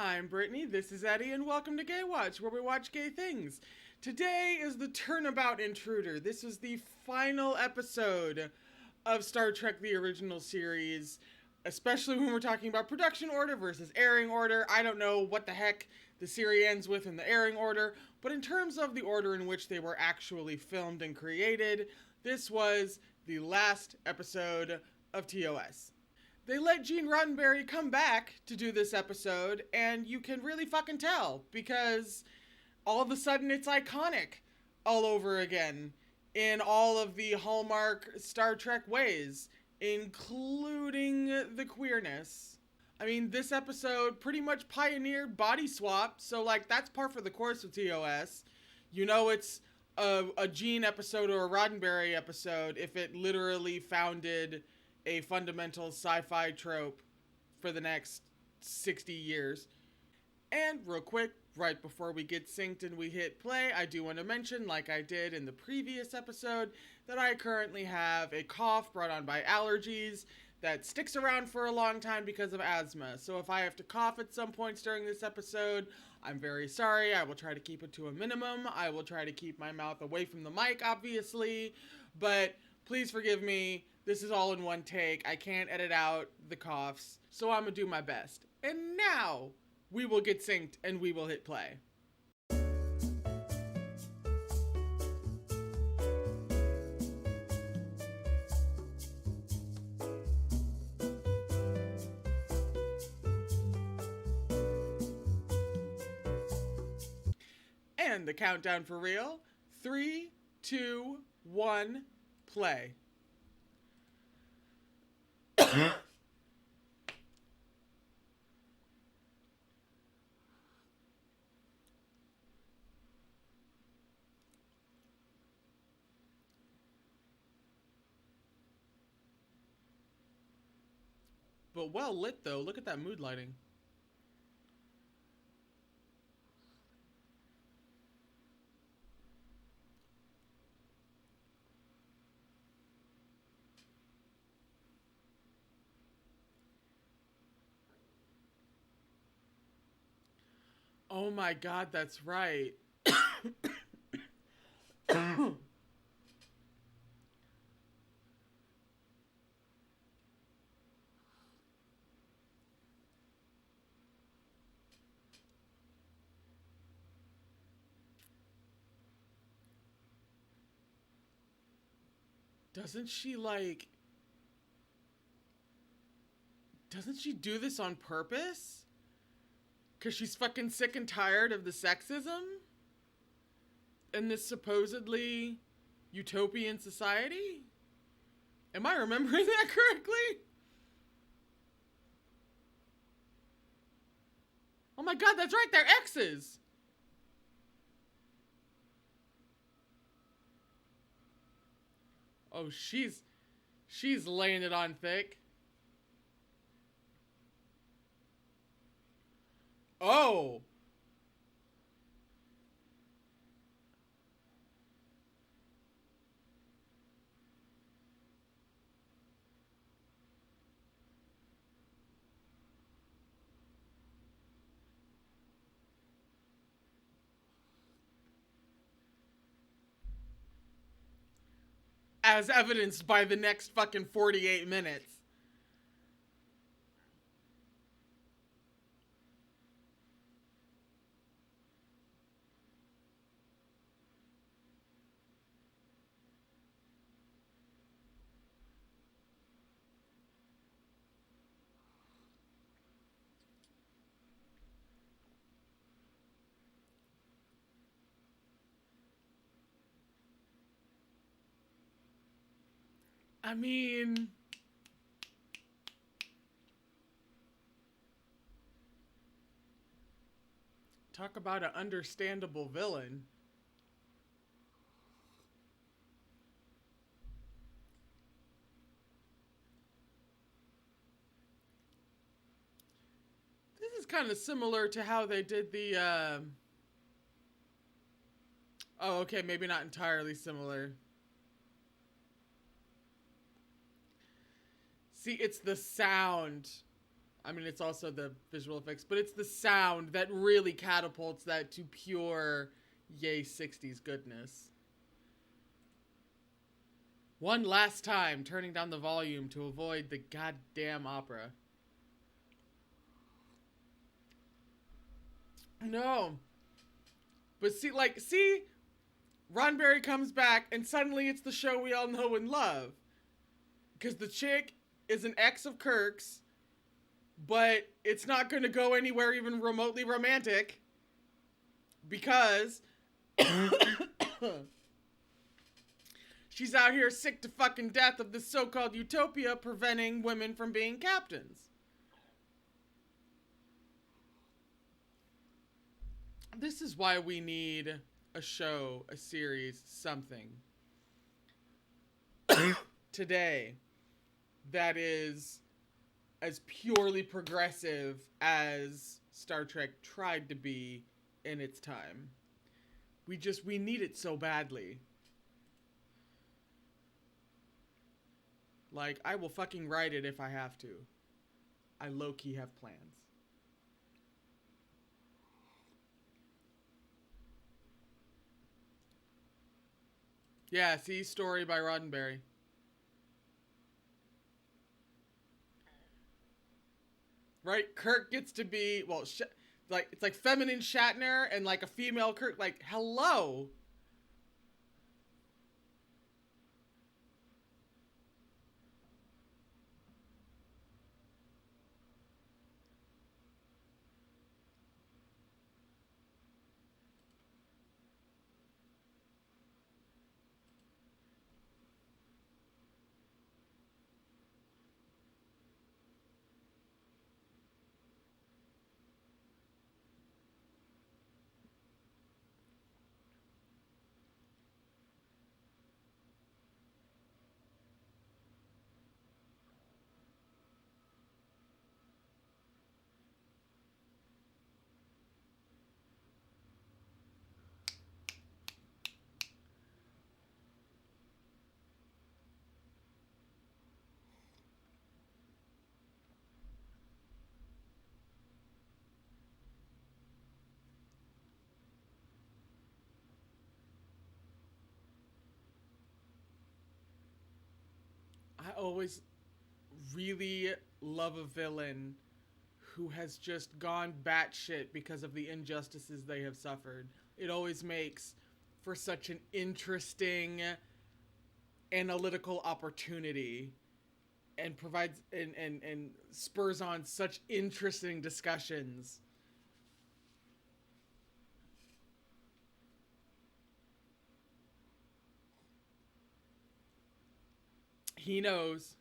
I'm Brittany, this is Eddie, and welcome to Gaywatch, where we watch gay things. Today is the Turnabout Intruder. This is the final episode of Star Trek the Original Series, especially when we're talking about production order versus airing order. I don't know what the heck the series ends with in the airing order, but in terms of the order in which they were actually filmed and created, this was the last episode of TOS. They let Gene Roddenberry come back to do this episode, and you can really fucking tell, because all of a sudden it's iconic all over again in all of the hallmark Star Trek ways, including the queerness. I mean, this episode pretty much pioneered body swap, so that's par for the course with TOS. You know it's a Gene episode or a Roddenberry episode if it literally founded a fundamental sci-fi trope for the next 60 years. And real quick, right before we get synced and we hit play, I do want to mention, like I did in the previous episode, that I currently have a cough brought on by allergies that sticks around for a long time because of asthma. So if I have to cough at some points during this episode, I'm very sorry. I will try to keep it to a minimum. I will try to keep my mouth away from the mic, obviously, but please forgive me. This is all in one take. I can't edit out the coughs, so I'm gonna do my best. And now, we will get synced and we will hit play. And the countdown for real. 3, 2, 1, play. But well lit though, look at that mood lighting. Oh my god, that's right. Doesn't she do this on purpose? 'Cause she's fucking sick and tired of the sexism? In this supposedly utopian society? Am I remembering that correctly? Oh my god, that's right, they're exes! Oh, she's laying it on thick. Oh! As evidenced by the next fucking 48 minutes. I mean, talk about an understandable villain. This is kind of similar to how they did the, oh, okay, maybe not entirely similar. See, it's the sound I mean, it's also the visual effects, but it's the sound that really catapults that to pure yay 60s goodness. One last time, turning down the volume to avoid the goddamn opera. No. But see, Roddenberry comes back and suddenly it's the show we all know and love. Because the chick is an ex of Kirk's, but it's not going to go anywhere even remotely romantic. Because she's out here sick to fucking death of this so-called utopia preventing women from being captains. This is why we need a show, a series, something today that is as purely progressive as Star Trek tried to be in its time. We need it so badly. Like, I will fucking write it if I have to. I low-key have plans. Yeah, see, story by Roddenberry. Right? Kirk gets to be, well, it's like feminine Shatner and like a female Kirk. Like, hello. I always really love a villain who has just gone batshit because of the injustices they have suffered. It always makes for such an interesting analytical opportunity and provides and spurs on such interesting discussions. He knows.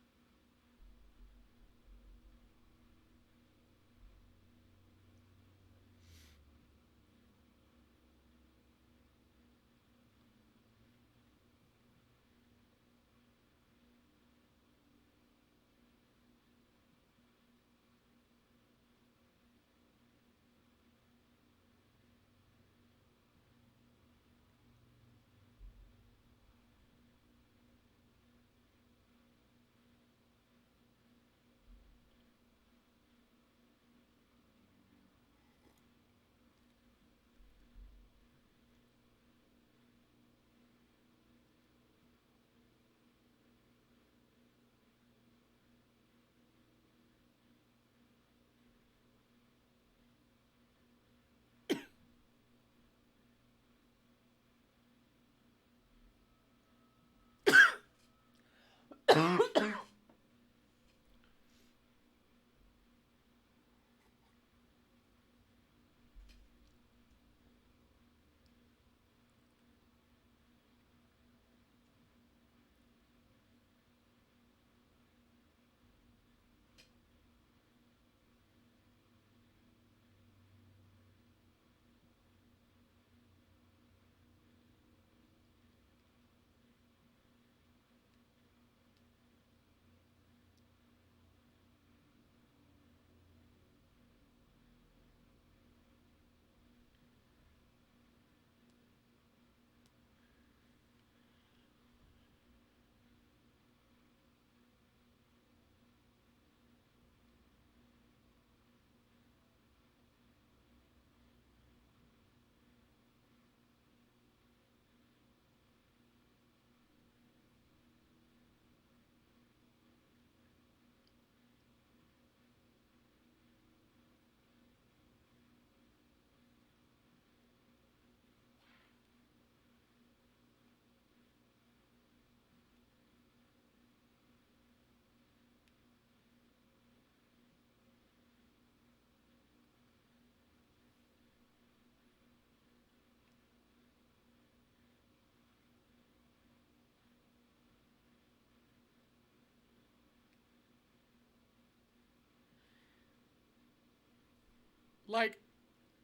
Like,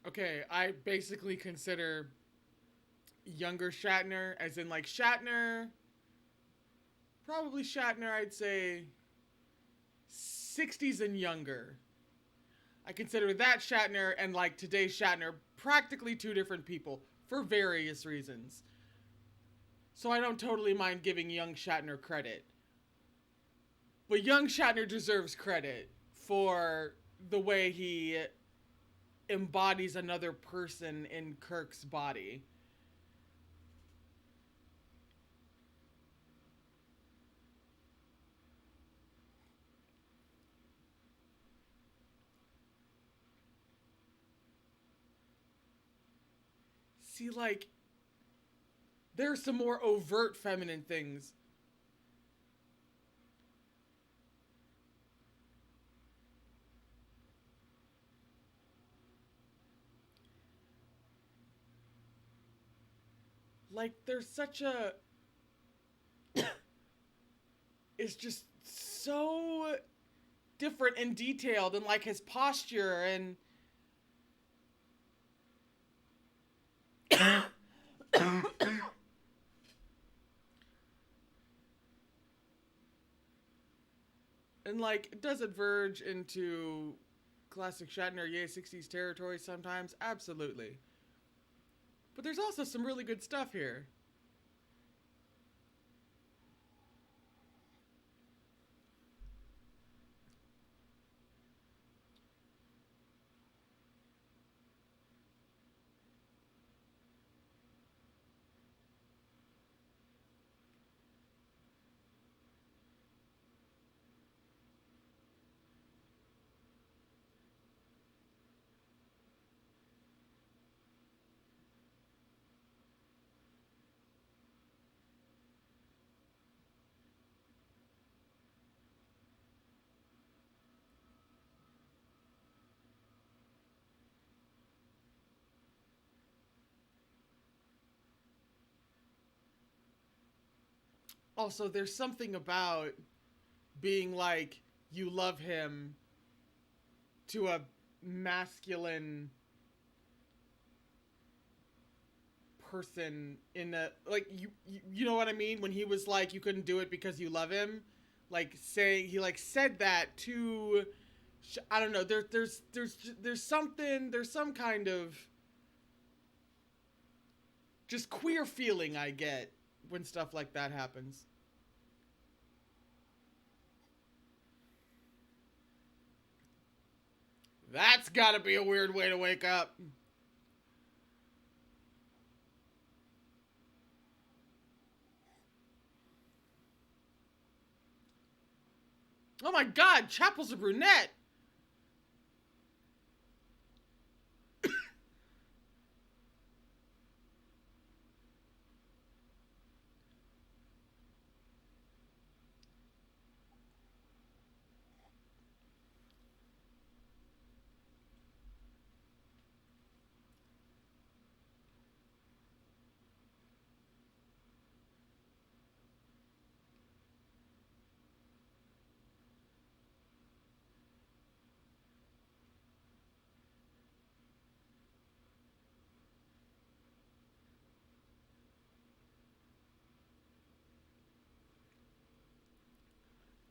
okay, I basically consider younger Shatner, as in like Shatner, probably Shatner, I'd say 60s and younger. I consider that Shatner and like today's Shatner practically two different people for various reasons. So I don't totally mind giving young Shatner credit. But young Shatner deserves credit for the way he embodies another person in Kirk's body. See, like, there are some more overt feminine things. Like, there's such a. It's just so different and detailed, and like his posture and. And like, it doesn't verge into classic Shatner, yay, 60s territory sometimes? Absolutely. But there's also some really good stuff here. Also, there's something about being like, you love him to a masculine person in a like you know what I mean, when he was like you couldn't do it because you love him, like saying he like said that to I don't know, there's something, there's some kind of just queer feeling I get when stuff like that happens. That's got to be a weird way to wake up. Oh my god, Chapel's a brunette.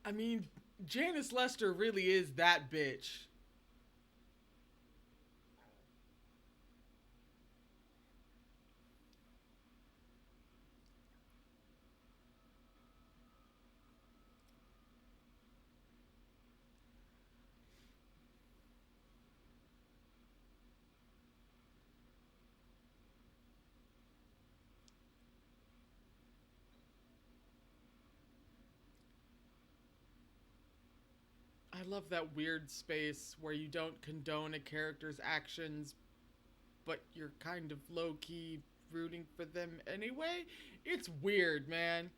I mean, Janice Lester really is that bitch. I love that weird space where you don't condone a character's actions, but you're kind of low key rooting for them anyway. It's weird, man.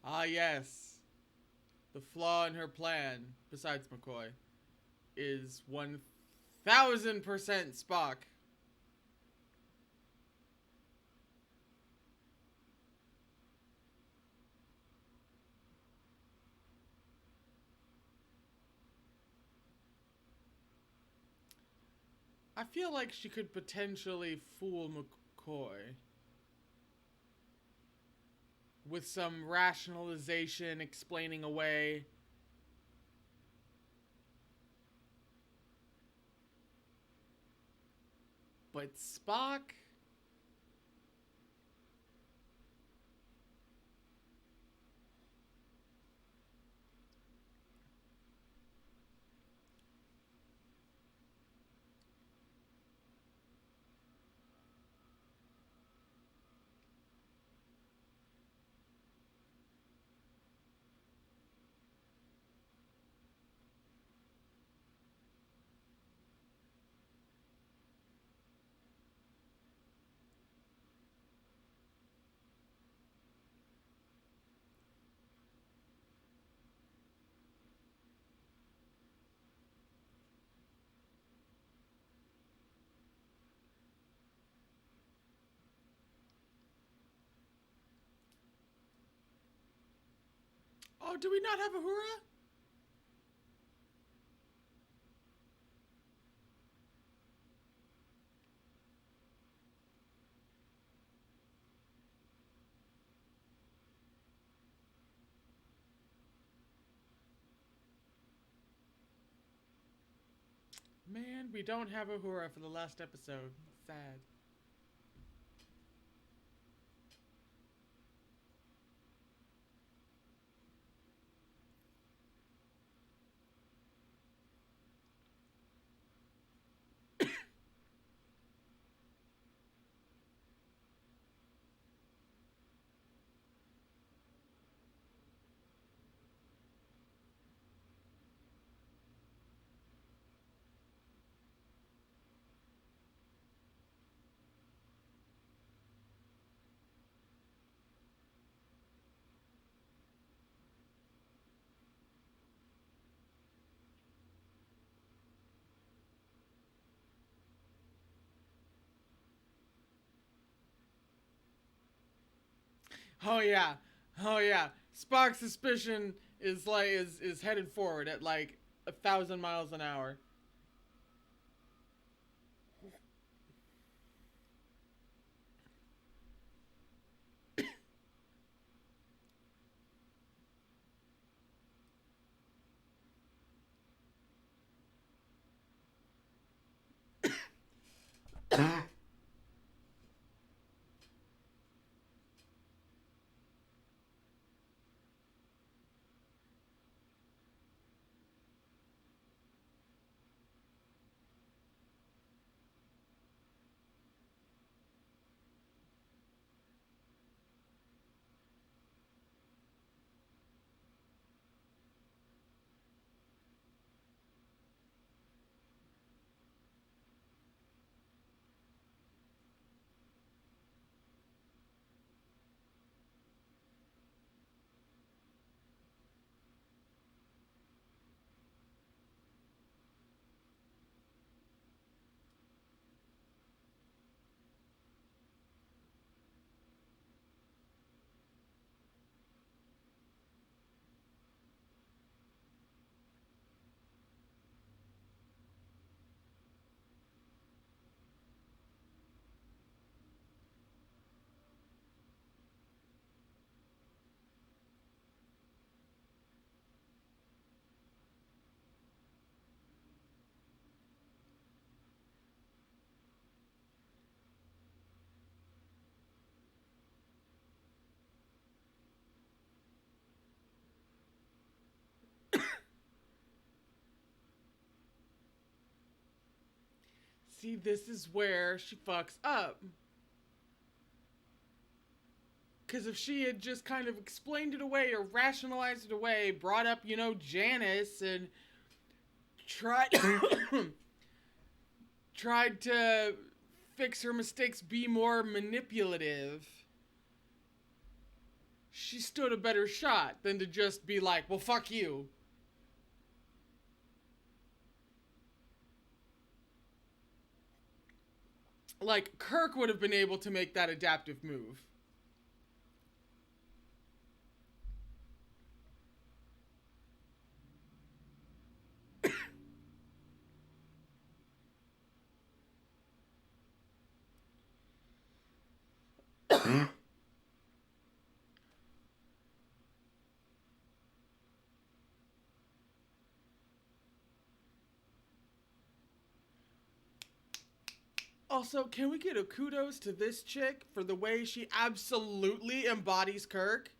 Ah, yes. The flaw in her plan, besides McCoy, is 1000% Spock. I feel like she could potentially fool McCoy with some rationalization explaining away. But Spock? Oh, do we not have a hurrah? Man, we don't have a hurrah for the last episode. Sad. Oh yeah. Oh yeah. Spock's suspicion is headed forward at like 1,000 miles an hour. See, this is where she fucks up. Because if she had just kind of explained it away or rationalized it away, brought up, Janice and tried tried to fix her mistakes, be more manipulative, she stood a better shot than to just be like, well, fuck you. Like, Kirk would have been able to make that adaptive move. Also, can we get a kudos to this chick for the way she absolutely embodies Kirk?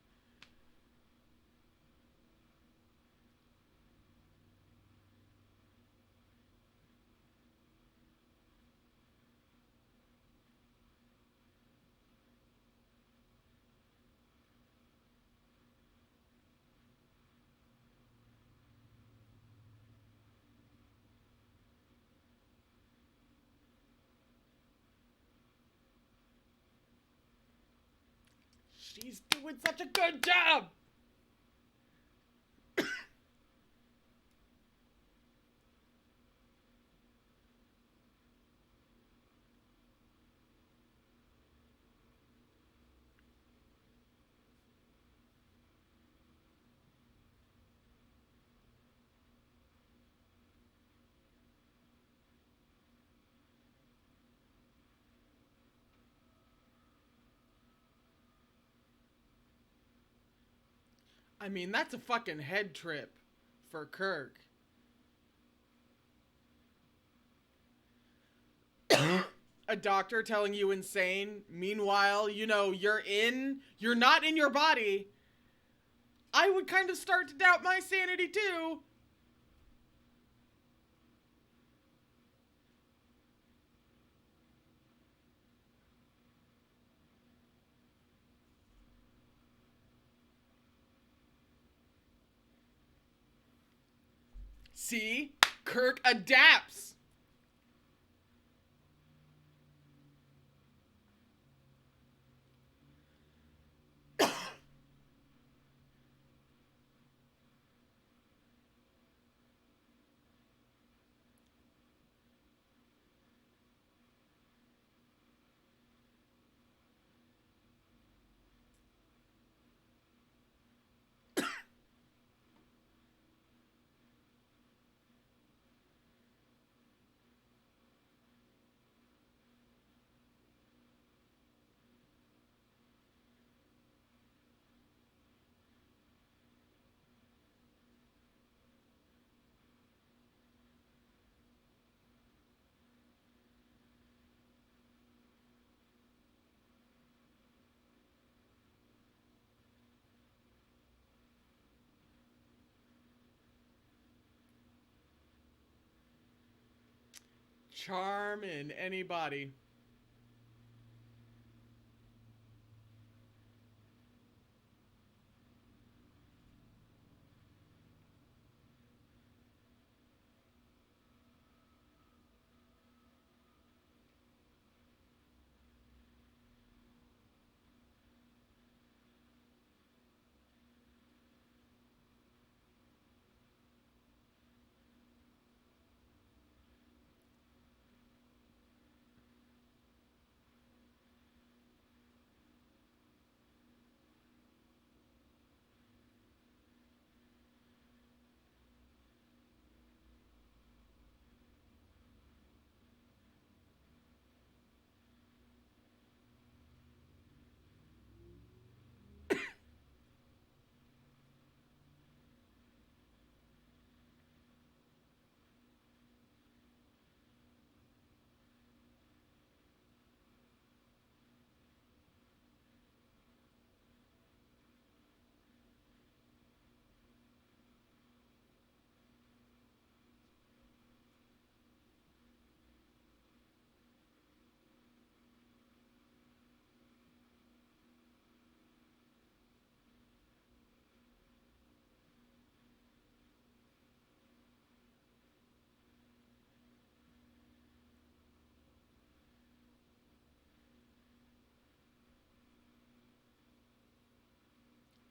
She's doing such a good job! I mean, that's a fucking head trip for Kirk. A doctor telling you insane. Meanwhile, you know, you're not in your body. I would kind of start to doubt my sanity too. See? Kirk adapts. Charm in anybody.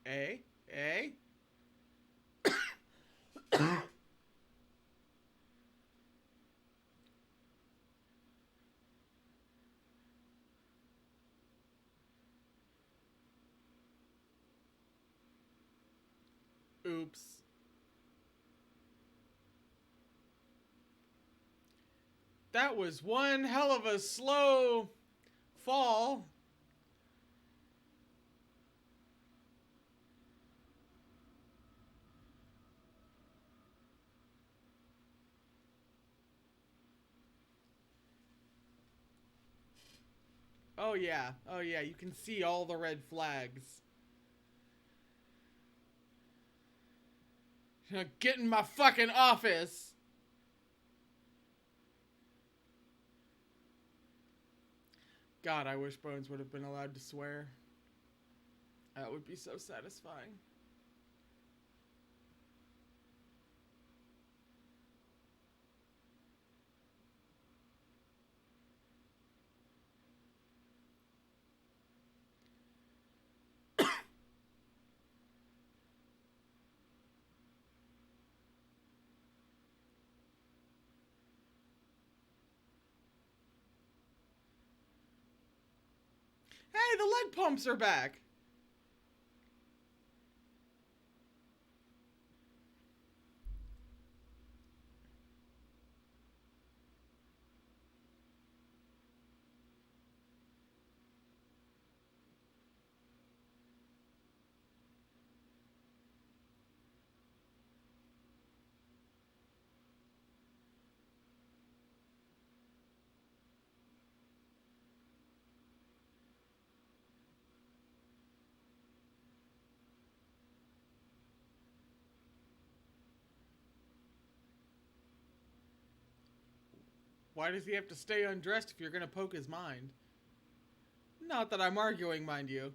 Eh? Eh? Oops. That was one hell of a slow fall. Oh yeah. Oh yeah, you can see all the red flags. Get in my fucking office. God, I wish Bones would have been allowed to swear. That would be so satisfying. Hey, the leg pumps are back. Why does he have to stay undressed if you're gonna poke his mind? Not that I'm arguing, mind you.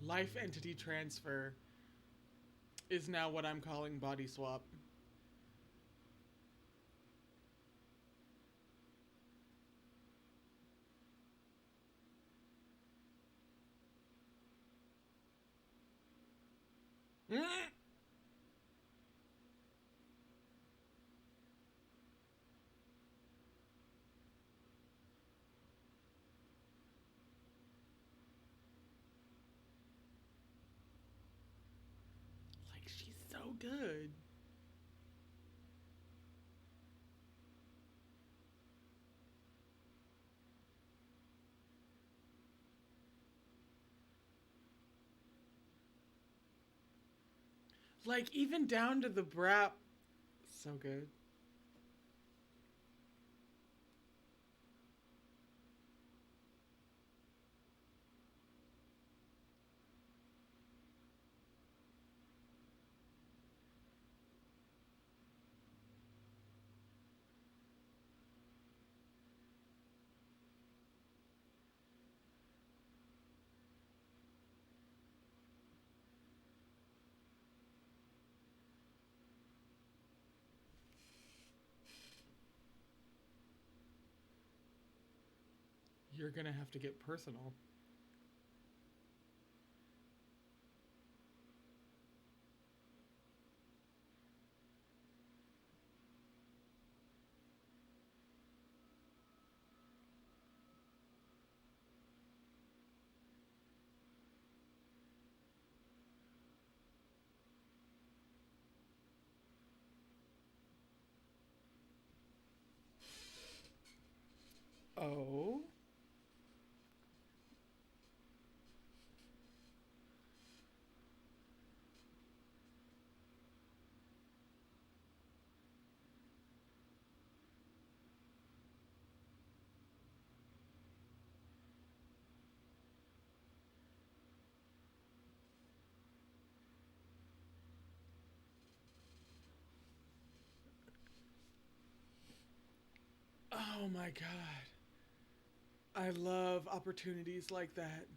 Life entity transfer is now what I'm calling body swap. Like, she's so good. Like, even down to the brat. So good. You're gonna have to get personal. Oh? Oh my god. I love opportunities like that.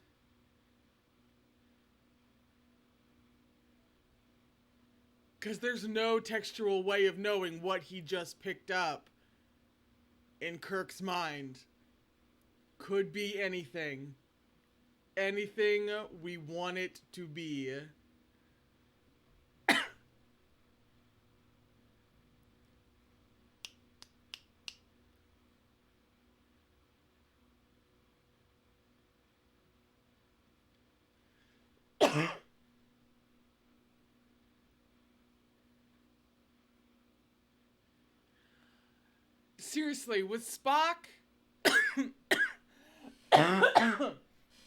Because there's no textual way of knowing what he just picked up in Kirk's mind. Could be anything. Anything we want it to be. Seriously, with Spock,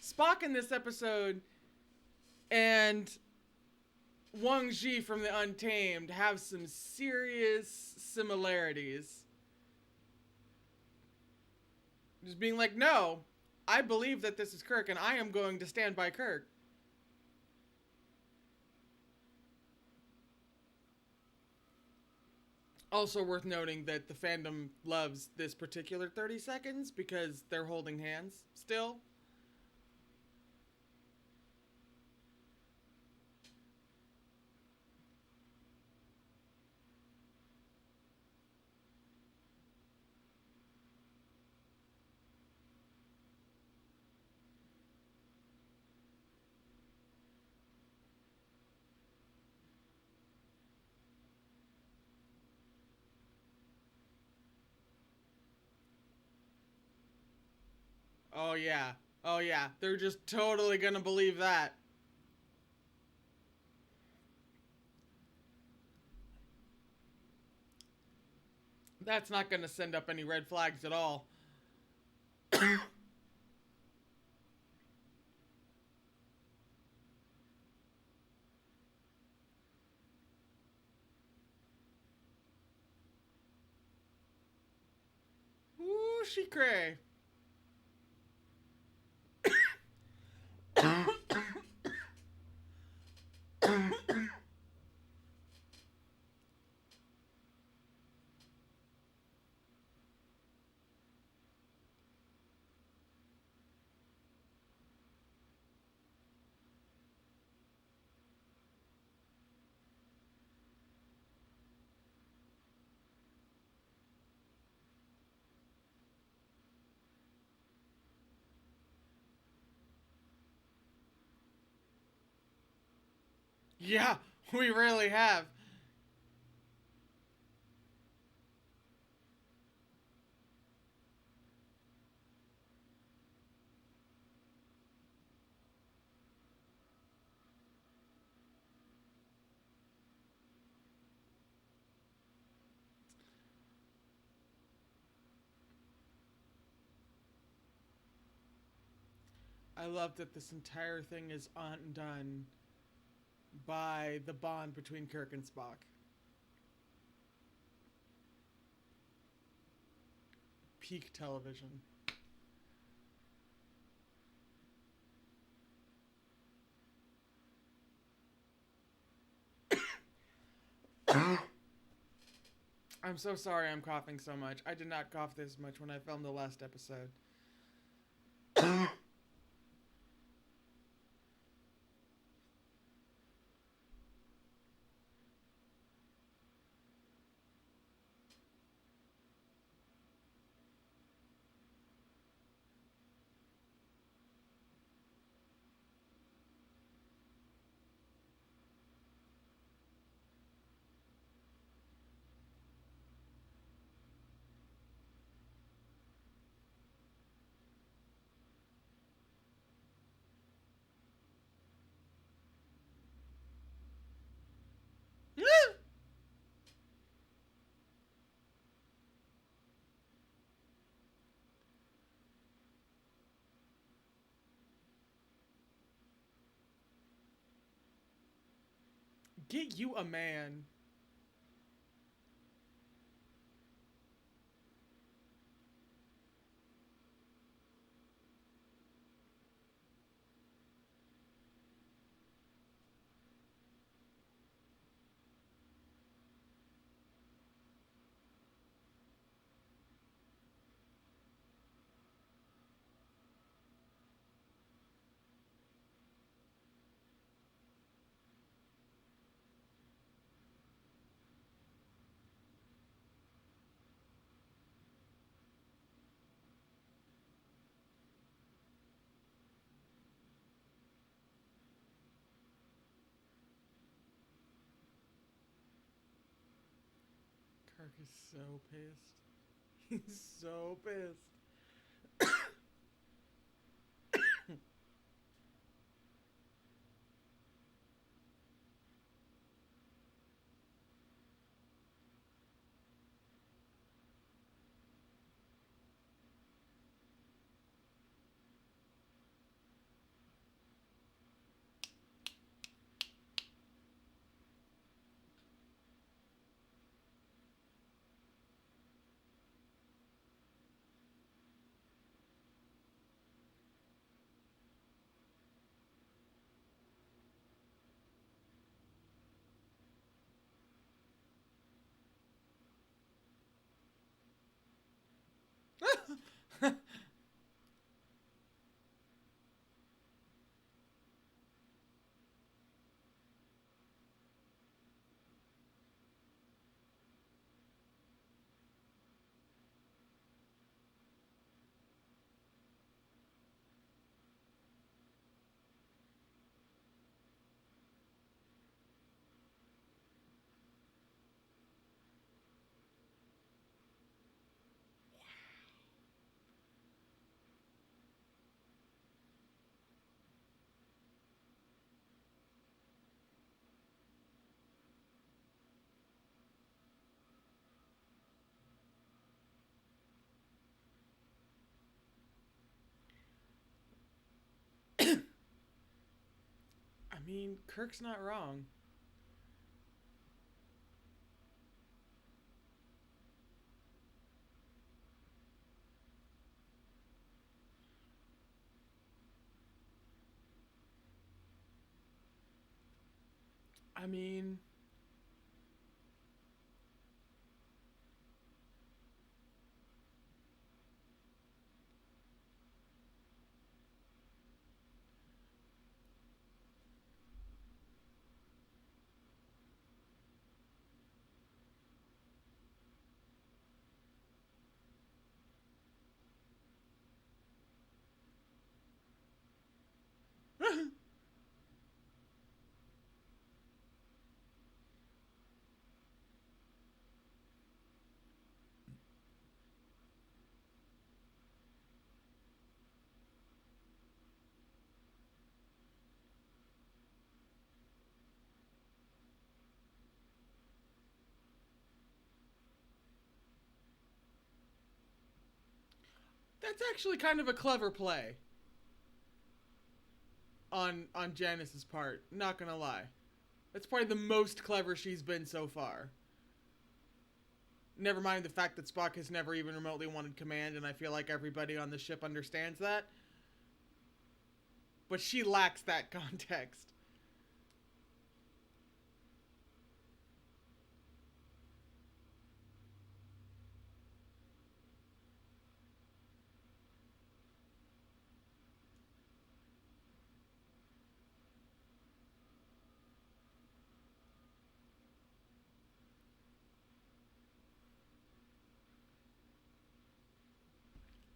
Spock in this episode and Wang Ji from the Untamed have some serious similarities. Just being like, no, I believe that this is Kirk and I am going to stand by Kirk. Also worth noting that the fandom loves this particular 30 seconds because they're holding hands still. Oh yeah. Oh yeah. They're just totally gonna believe that. That's not gonna send up any red flags at all. Ooh, she cray. Yeah, we really have. I love that this entire thing is undone by the bond between Kirk and Spock. Peak television. I'm so sorry I'm coughing so much. I did not cough this much when I filmed the last episode. Get you a man. Kirk is so pissed. He's so pissed. I mean, Kirk's not wrong. I mean, that's actually kind of a clever play on Janice's part. Not gonna lie, that's probably the most clever she's been so far. Never mind the fact that Spock has never even remotely wanted command, and I feel like everybody on the ship understands that. But she lacks that context.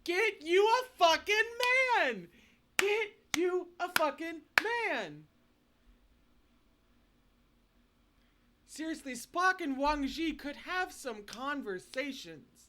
Get you a fucking man! Get you a fucking man! Seriously, Spock and Wang Ji could have some conversations.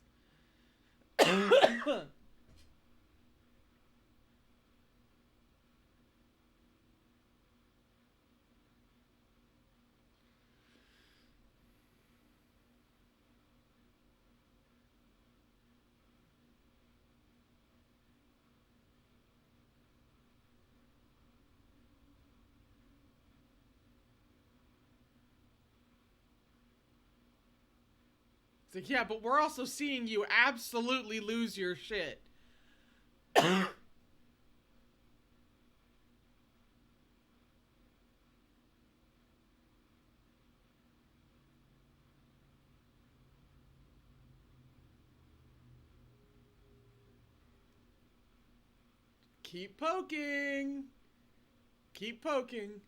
It's like, yeah, but we're also seeing you absolutely lose your shit. Keep poking. Keep poking.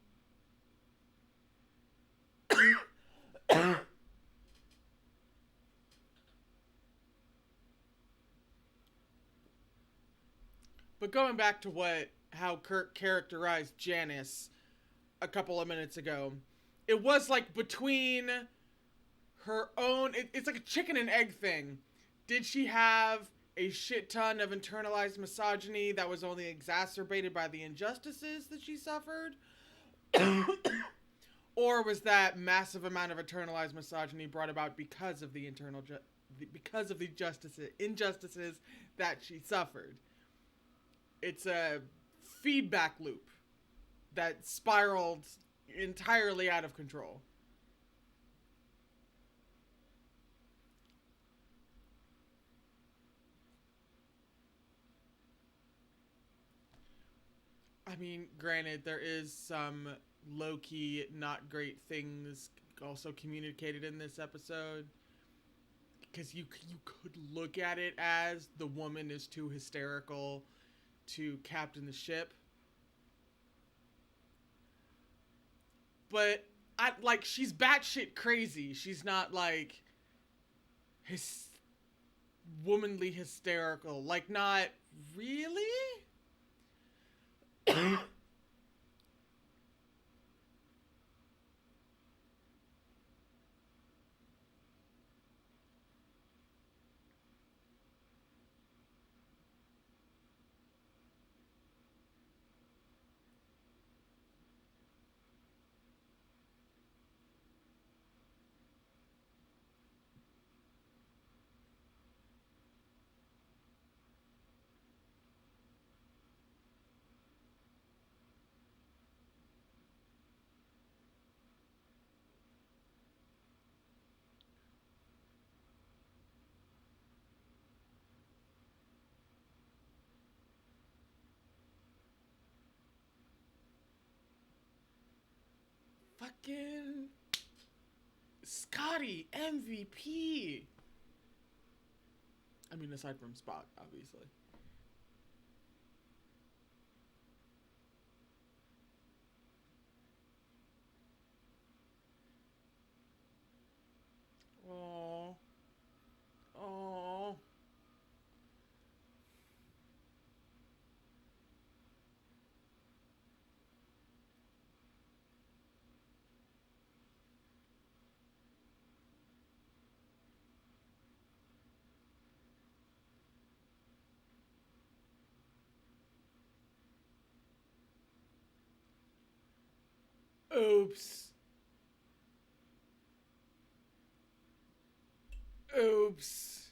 But going back to how Kirk characterized Janice a couple of minutes ago, it was like between her own. It's like a chicken and egg thing. Did she have a shit ton of internalized misogyny that was only exacerbated by the injustices that she suffered? Or was that massive amount of internalized misogyny brought about because of the because of the injustices that she suffered? It's a feedback loop that spiraled entirely out of control. I mean, granted, there is some low-key, not great things also communicated in this episode. Because you could look at it as the woman is too hysterical to captain the ship. But, she's batshit crazy. She's not, his womanly hysterical. Not really? Fucking Scotty, MVP. I mean, aside from Spock, obviously. Oh, oh. Oops. Oops.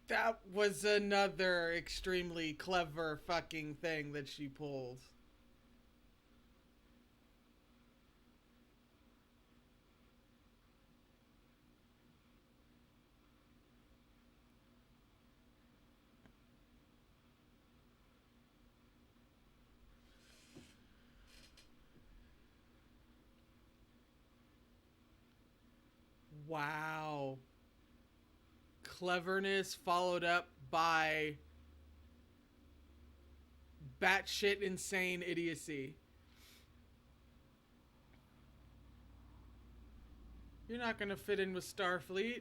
That was another extremely clever fucking thing that she pulled. Wow. Cleverness followed up by batshit insane idiocy. You're not gonna fit in with Starfleet.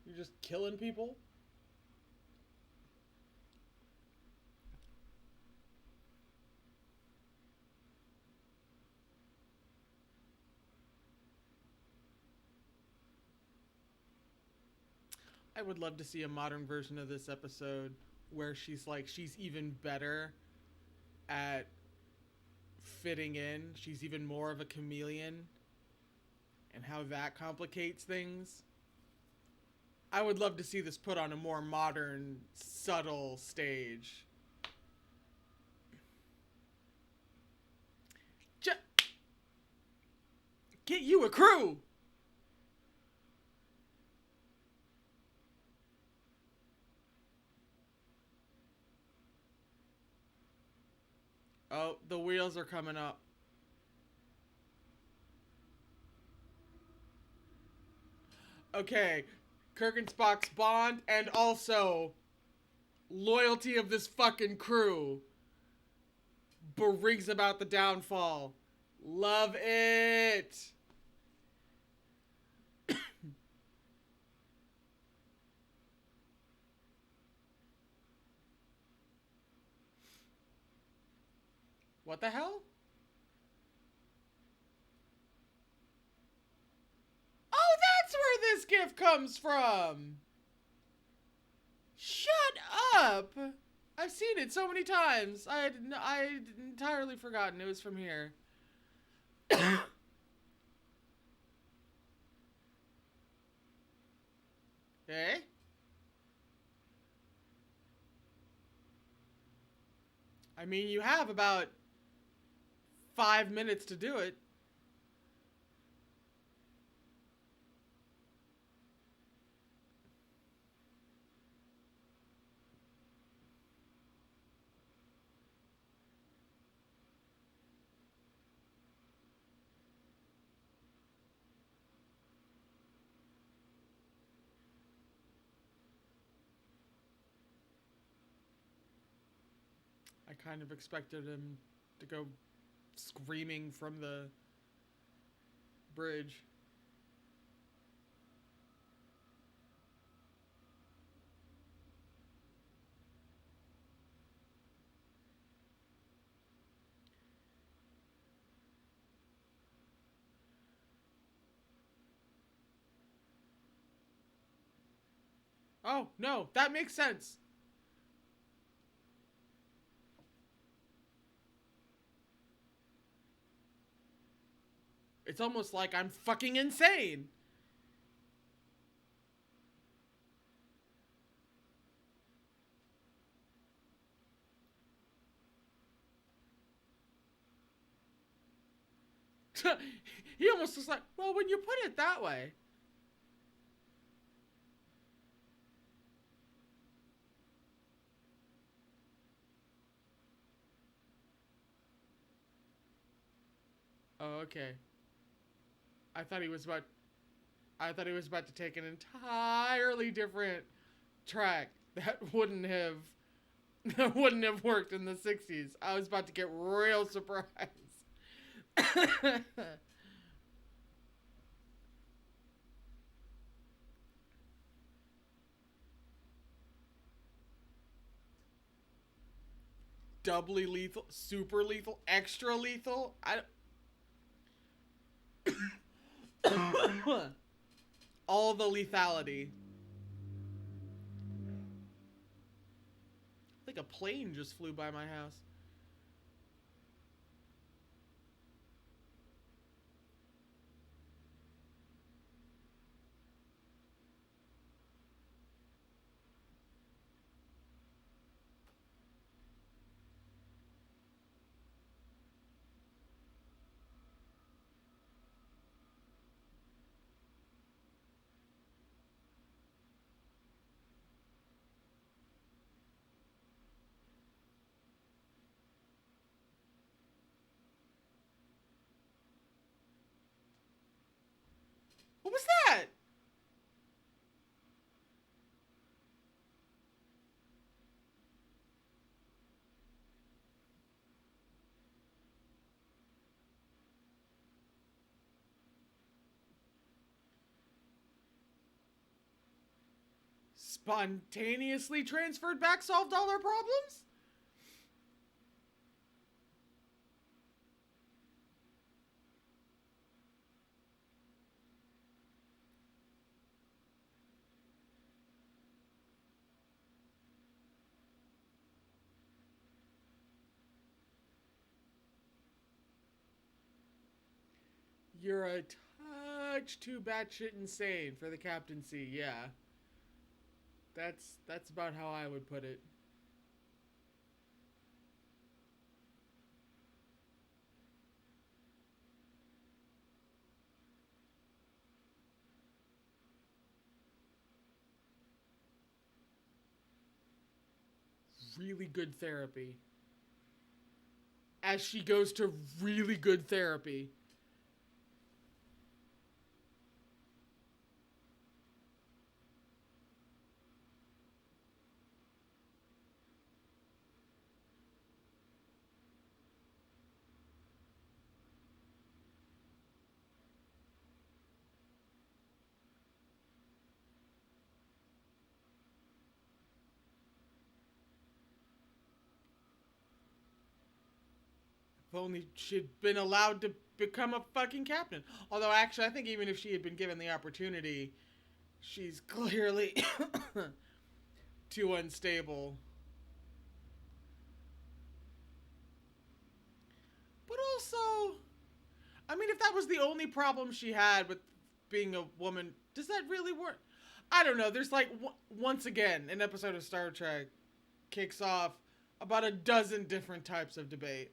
You're just killing people. I would love to see a modern version of this episode where she's even better at fitting in. She's even more of a chameleon and how that complicates things. I would love to see this put on a more modern, subtle stage. Get you a crew! Oh, the wheels are coming up. Okay, Kirk and Spock's bond, and also loyalty of this fucking crew brings about the downfall. Love it. What the hell? Oh, that's where this gift comes from! Shut up! I've seen it so many times. I'd entirely forgotten it was from here. Eh? I mean, you have about 5 minutes to do it. I kind of expected him to go screaming from the bridge. Oh, no, that makes sense. It's almost like I'm fucking insane. He almost was like, well, when you put it that way. Oh, okay. I thought he was about I thought he was about to take an entirely different track that wouldn't have worked in the 60s. I was about to get real surprised. Doubly lethal, super lethal, extra lethal. All the lethality. Like a plane just flew by my house. What was that? Spontaneously transferred back, solved all our problems? You're a touch too batshit insane for the captaincy, yeah. That's about how I would put it. Really good therapy. As she goes to really good therapy. only she'd been allowed to become a fucking captain. Although, actually, I think even if she had been given the opportunity, she's clearly too unstable. But also, I mean, if that was the only problem she had with being a woman, does that really work? I don't know. There's like, once again, an episode of Star Trek kicks off about a dozen different types of debate.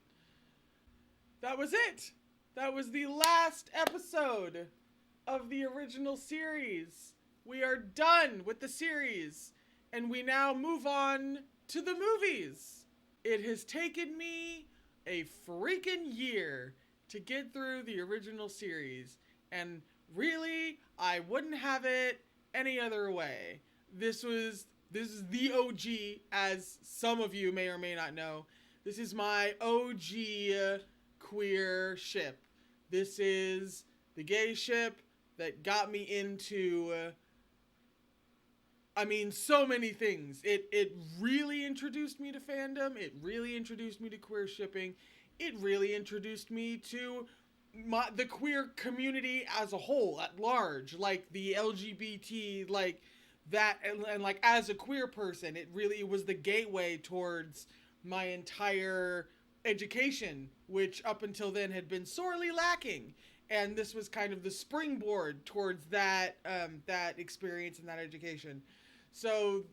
That was it. That was the last episode of the original series. We are done with the series, and we now move on to the movies. It has taken me a freaking year to get through the original series, and really, I wouldn't have it any other way. This is the OG, as some of you may or may not know. This is my OG queer ship. This is the gay ship that got me into, so many things. It really introduced me to fandom. It really introduced me to queer shipping. It really introduced me to the queer community as a whole, at large, like the LGBT, like that, and like as a queer person, it was the gateway towards my entire education, which up until then had been sorely lacking, and this was kind of the springboard towards that that experience and that education. So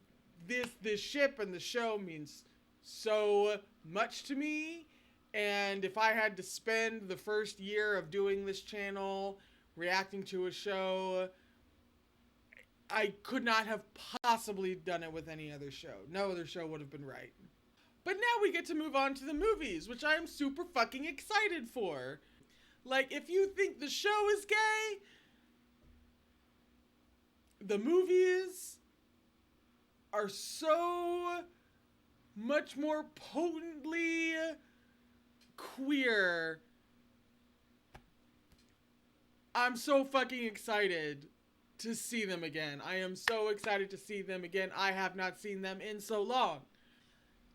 this ship and the show means so much to me. And if I had to spend the first year of doing this channel reacting to a show, I could not have possibly done it with any other show. No other show would have been right. But now we get to move on to the movies, which I am super fucking excited for. Like, if you think the show is gay, the movies are so much more potently queer. I'm so fucking excited to see them again. I am so excited to see them again. I have not seen them in so long.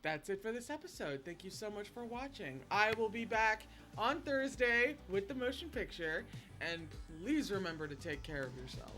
That's it for this episode. Thank you so much for watching. I will be back on Thursday with the motion picture, and please remember to take care of yourself.